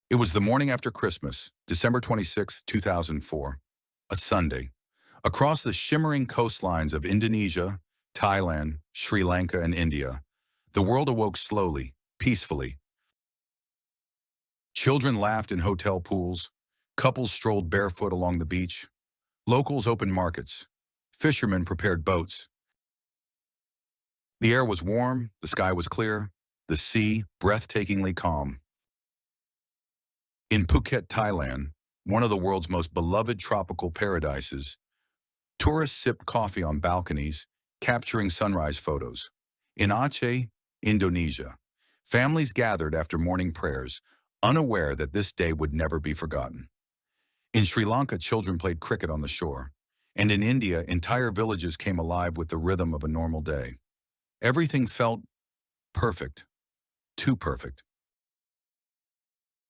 It was the morning after Christmas, December 26, 2004, a Sunday. Across the shimmering coastlines of Indonesia, Thailand, Sri Lanka, and India, the world awoke slowly, peacefully. Children laughed in hotel pools, couples strolled barefoot along the beach, locals opened markets, fishermen prepared boats. The air was warm, the sky was clear, the sea breathtakingly calm. In Phuket, Thailand, one of the world's most beloved tropical paradises, tourists sipped coffee on balconies, capturing sunrise photos. In Aceh, Indonesia, families gathered after morning prayers, unaware that this day would never be forgotten. In Sri Lanka, children played cricket on the shore. And in India, entire villages came alive with the rhythm of a normal day. Everything felt perfect, too perfect.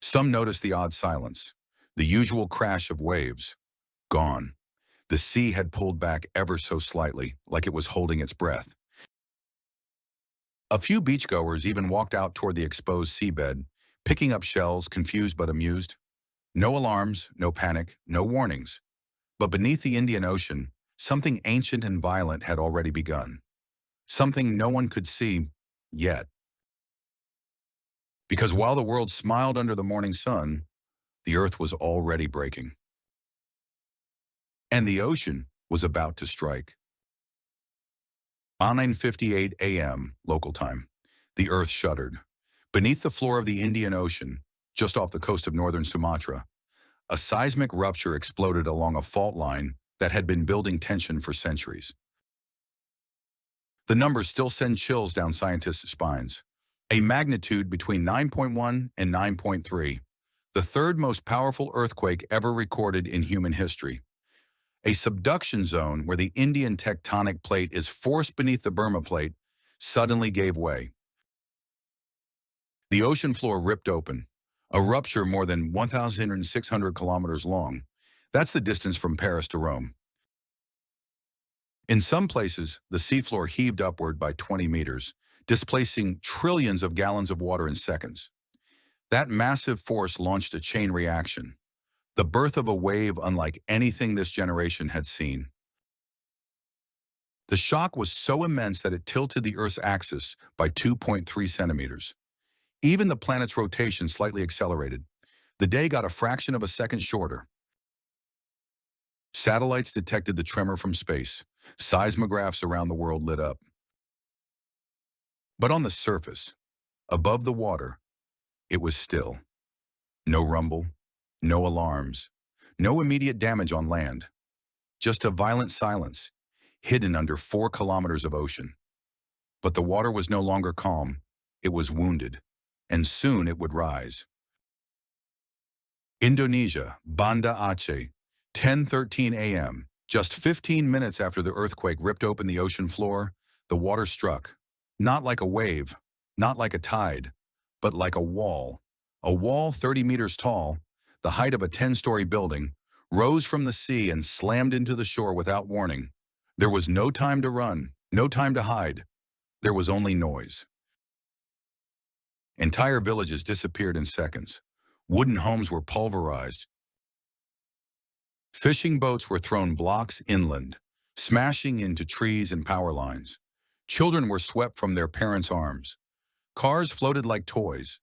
Some noticed the odd silence, the usual crash of waves. Gone. The sea had pulled back ever so slightly, like it was holding its breath. A few beachgoers even walked out toward the exposed seabed, picking up shells, confused but amused. No alarms, no panic, no warnings. But beneath the Indian Ocean, something ancient and violent had already begun. Something no one could see yet. Because while the world smiled under the morning sun, the earth was already breaking. And the ocean was about to strike. On 9:58 a.m. local time, the earth shuddered. Beneath the floor of the Indian Ocean, just off the coast of northern Sumatra, a seismic rupture exploded along a fault line that had been building tension for centuries. The numbers still send chills down scientists' spines. A magnitude between 9.1 and 9.3, the third most powerful earthquake ever recorded in human history. A subduction zone where the Indian tectonic plate is forced beneath the Burma plate suddenly gave way. The ocean floor ripped open, a rupture more than 1,600 kilometers long. That's the distance from Paris to Rome. In some places, the seafloor heaved upward by 20 meters, displacing trillions of gallons of water in seconds. That massive force launched a chain reaction, the birth of a wave unlike anything this generation had seen. The shock was so immense that it tilted the Earth's axis by 2.3 centimeters. Even the planet's rotation slightly accelerated. The day got a fraction of a second shorter. Satellites detected the tremor from space. Seismographs around the world lit up. But on the surface, above the water, it was still. No rumble, no alarms, no immediate damage on land. Just a violent silence, hidden under 4 kilometers of ocean. But the water was no longer calm. It was wounded, and soon it would rise. Indonesia, Banda Aceh, 10:13 a.m. Just 15 minutes after the earthquake ripped open the ocean floor, the water struck. Not like a wave, not like a tide, but like a wall. A wall 30 meters tall, the height of a 10-story building, rose from the sea and slammed into the shore without warning. There was no time to run, no time to hide. There was only noise. Entire villages disappeared in seconds. Wooden homes were pulverized. Fishing boats were thrown blocks inland, smashing into trees and power lines. Children were swept from their parents' arms. Cars floated like toys.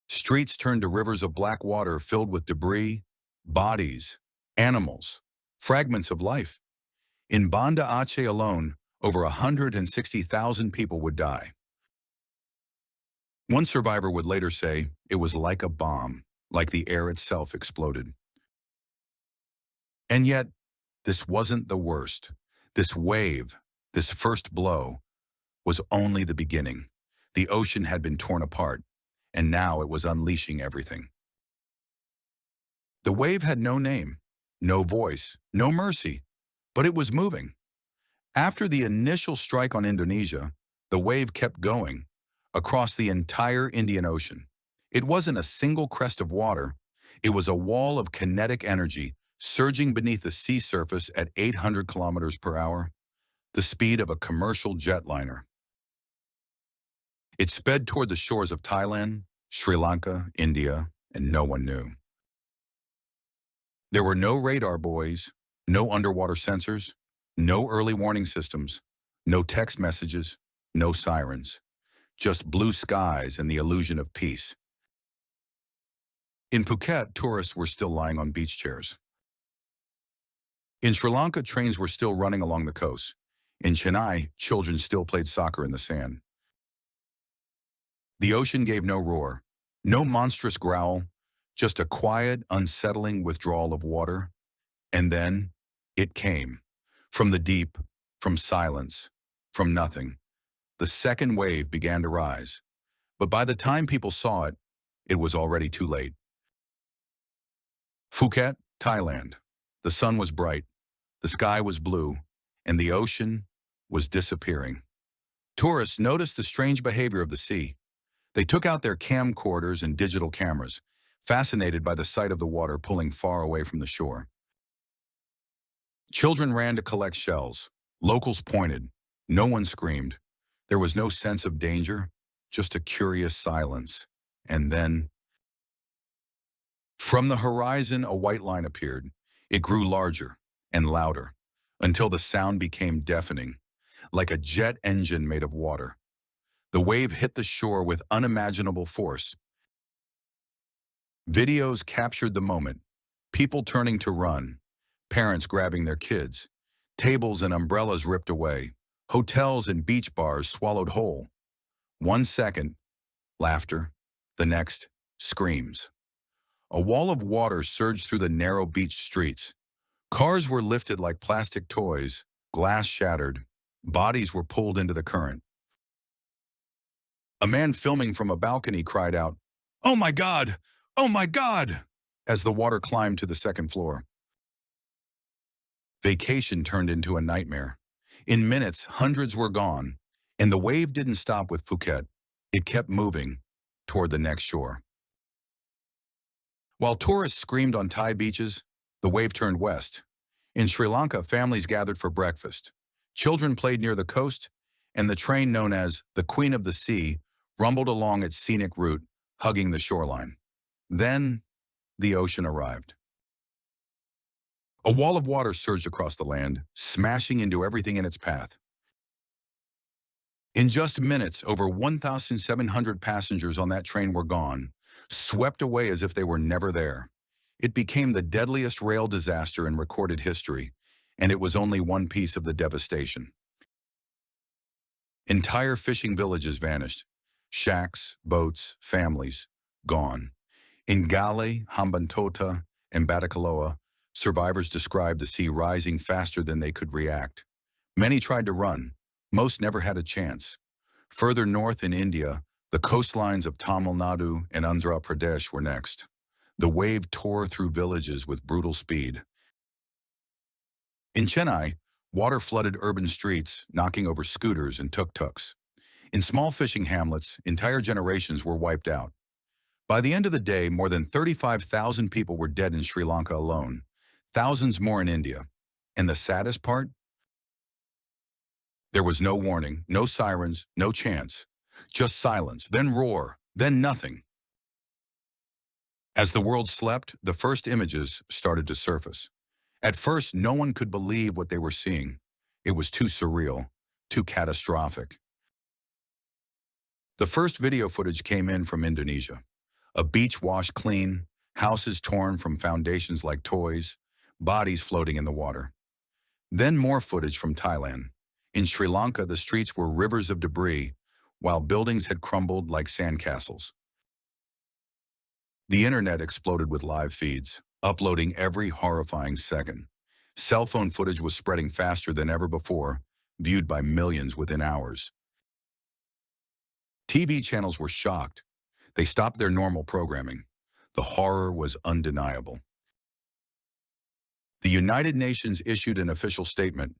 Streets turned to rivers of black water filled with debris, bodies, animals, fragments of life. In Banda Aceh alone, over 160,000 people would die. One survivor would later say, it was like a bomb, like the air itself exploded. And yet, this wasn't the worst. This wave, this first blow, was only the beginning. The ocean had been torn apart, and now it was unleashing everything. The wave had no name, no voice, no mercy, but it was moving. After the initial strike on Indonesia, the wave kept going across the entire Indian Ocean. It wasn't a single crest of water. It was a wall of kinetic energy surging beneath the sea surface at 800 kilometers per hour, the speed of a commercial jetliner. It sped toward the shores of Thailand, Sri Lanka, India, and no one knew. There were no radar buoys, no underwater sensors, no early warning systems, no text messages, no sirens, just blue skies and the illusion of peace. In Phuket, tourists were still lying on beach chairs. In Sri Lanka, trains were still running along the coast. In Chennai, children still played soccer in the sand. The ocean gave no roar, no monstrous growl, just a quiet, unsettling withdrawal of water. And then it came. From the deep, from silence, from nothing. The second wave began to rise. But by the time people saw it, it was already too late. Phuket, Thailand. The sun was bright, the sky was blue, and the ocean was disappearing. Tourists noticed the strange behavior of the sea. They took out their camcorders and digital cameras, fascinated by the sight of the water pulling far away from the shore. Children ran to collect shells. Locals pointed. No one screamed. There was no sense of danger, just a curious silence. And then, from the horizon, a white line appeared. It grew larger and louder until the sound became deafening, like a jet engine made of water. The wave hit the shore with unimaginable force. Videos captured the moment, people turning to run, parents grabbing their kids, tables and umbrellas ripped away, hotels and beach bars swallowed whole. 1 second, laughter, the next, screams. A wall of water surged through the narrow beach streets. Cars were lifted like plastic toys, glass shattered, bodies were pulled into the current. A man filming from a balcony cried out, "Oh my God! Oh my God!" as the water climbed to the second floor. Vacation turned into a nightmare. In minutes, hundreds were gone, and the wave didn't stop with Phuket. It kept moving toward the next shore. While tourists screamed on Thai beaches, the wave turned west. In Sri Lanka, families gathered for breakfast. Children played near the coast, and the train known as the Queen of the Sea rumbled along its scenic route, hugging the shoreline. Then, the ocean arrived. A wall of water surged across the land, smashing into everything in its path. In just minutes, over 1,700 passengers on that train were gone, swept away as if they were never there. It became the deadliest rail disaster in recorded history, and it was only one piece of the devastation. Entire fishing villages vanished. Shacks, boats, families, gone. In Gale, Hambantota, and Batticaloa, survivors described the sea rising faster than they could react. Many tried to run. Most never had a chance. Further north in India, the coastlines of Tamil Nadu and Andhra Pradesh were next. The wave tore through villages with brutal speed. In Chennai, water flooded urban streets, knocking over scooters and tuk-tuks. In small fishing hamlets, entire generations were wiped out. By the end of the day, more than 35,000 people were dead in Sri Lanka alone, thousands more in India. And the saddest part? There was no warning, no sirens, no chance. Just silence, then roar, then nothing. As the world slept, the first images started to surface. At first, no one could believe what they were seeing. It was too surreal, too catastrophic. The first video footage came in from Indonesia. A beach washed clean, houses torn from foundations like toys, bodies floating in the water. Then more footage from Thailand. In Sri Lanka, the streets were rivers of debris, while buildings had crumbled like sandcastles. The internet exploded with live feeds, uploading every horrifying second. Cell phone footage was spreading faster than ever before, viewed by millions within hours. TV channels were shocked. They stopped their normal programming. The horror was undeniable. The United Nations issued an official statement.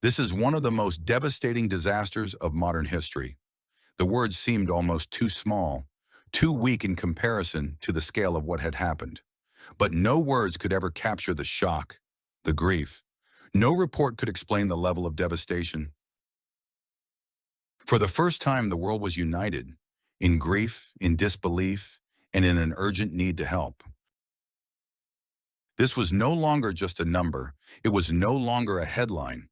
This is one of the most devastating disasters of modern history. The words seemed almost too small, too weak in comparison to the scale of what had happened. But no words could ever capture the shock, the grief. No report could explain the level of devastation. For the first time, the world was united. in grief, in disbelief, and in an urgent need to help. This was no longer just a number. It was no longer a headline.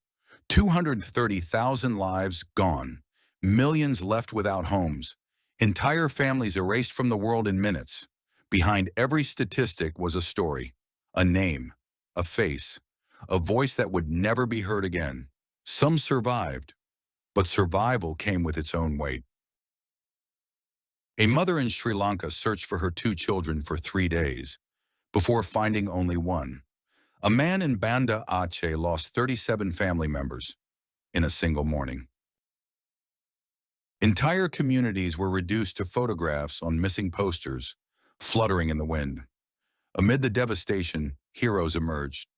230,000 lives gone, millions left without homes, entire families erased from the world in minutes. Behind every statistic was a story, a name, a face, a voice that would never be heard again. Some survived, but survival came with its own weight. A mother in Sri Lanka searched for her 2 children for 3 days, before finding only one. A man in Banda Aceh lost 37 family members in a single morning. Entire communities were reduced to photographs on missing posters, fluttering in the wind. Amid the devastation, heroes emerged.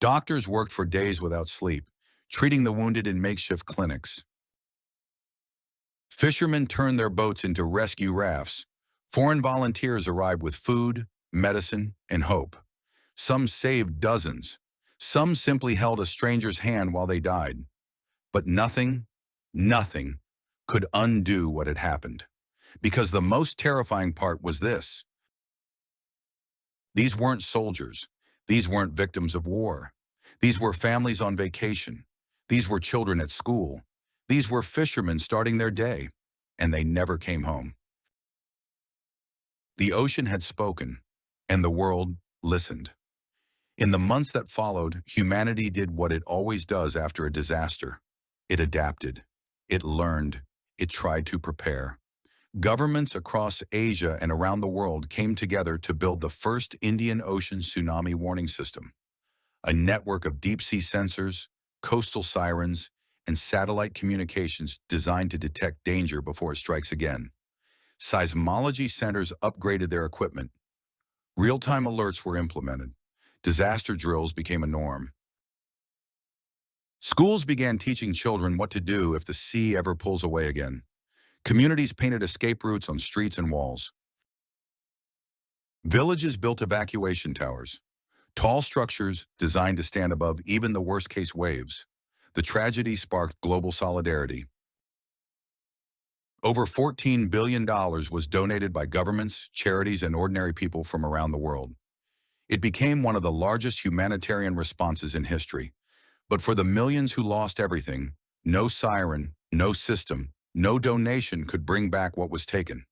Doctors worked for days without sleep, treating the wounded in makeshift clinics. Fishermen turned their boats into rescue rafts. Foreign volunteers arrived with food, medicine, and hope. Some saved dozens. Some simply held a stranger's hand while they died. But nothing could undo what had happened. Because the most terrifying part was this. These weren't soldiers. These weren't victims of war. These were families on vacation. These were children at school. These were fishermen starting their day, and they never came home. The ocean had spoken, and the world listened. In the months that followed, humanity did what it always does after a disaster. It adapted. It learned. It tried to prepare. Governments across Asia and around the world came together to build the first Indian Ocean tsunami warning system, a network of deep-sea sensors, coastal sirens, and satellite communications designed to detect danger before it strikes again. Seismology centers upgraded their equipment. Real-time alerts were implemented. Disaster drills became a norm. Schools began teaching children what to do if the sea ever pulls away again. Communities painted escape routes on streets and walls. Villages built evacuation towers, tall structures designed to stand above even the worst-case waves. The tragedy sparked global solidarity. Over $14 billion was donated by governments, charities, and ordinary people from around the world. It became one of the largest humanitarian responses in history. But for the millions who lost everything, no siren, no system, no donation could bring back what was taken.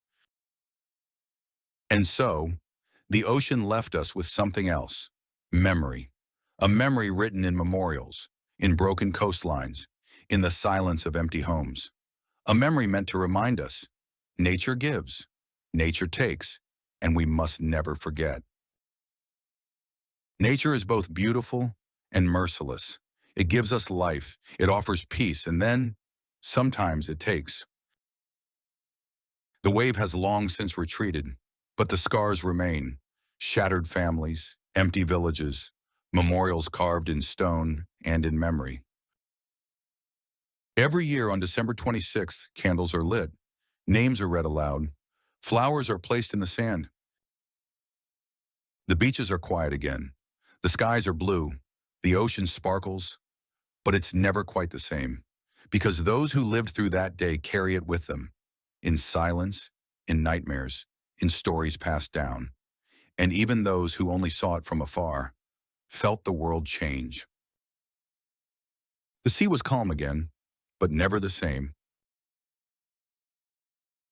And so, the ocean left us with something else: memory. A memory written in memorials, in broken coastlines, in the silence of empty homes. A memory meant to remind us, nature gives, nature takes, and we must never forget. Nature is both beautiful and merciless. It gives us life, it offers peace, and then, sometimes it takes. The wave has long since retreated, but the scars remain. Shattered families, empty villages, memorials carved in stone and in memory. Every year on December 26th, candles are lit, names are read aloud, flowers are placed in the sand. The beaches are quiet again, the skies are blue, the ocean sparkles, but it's never quite the same, because those who lived through that day carry it with them, in silence, in nightmares, in stories passed down. And even those who only saw it from afar felt the world change. The sea was calm again, but never the same.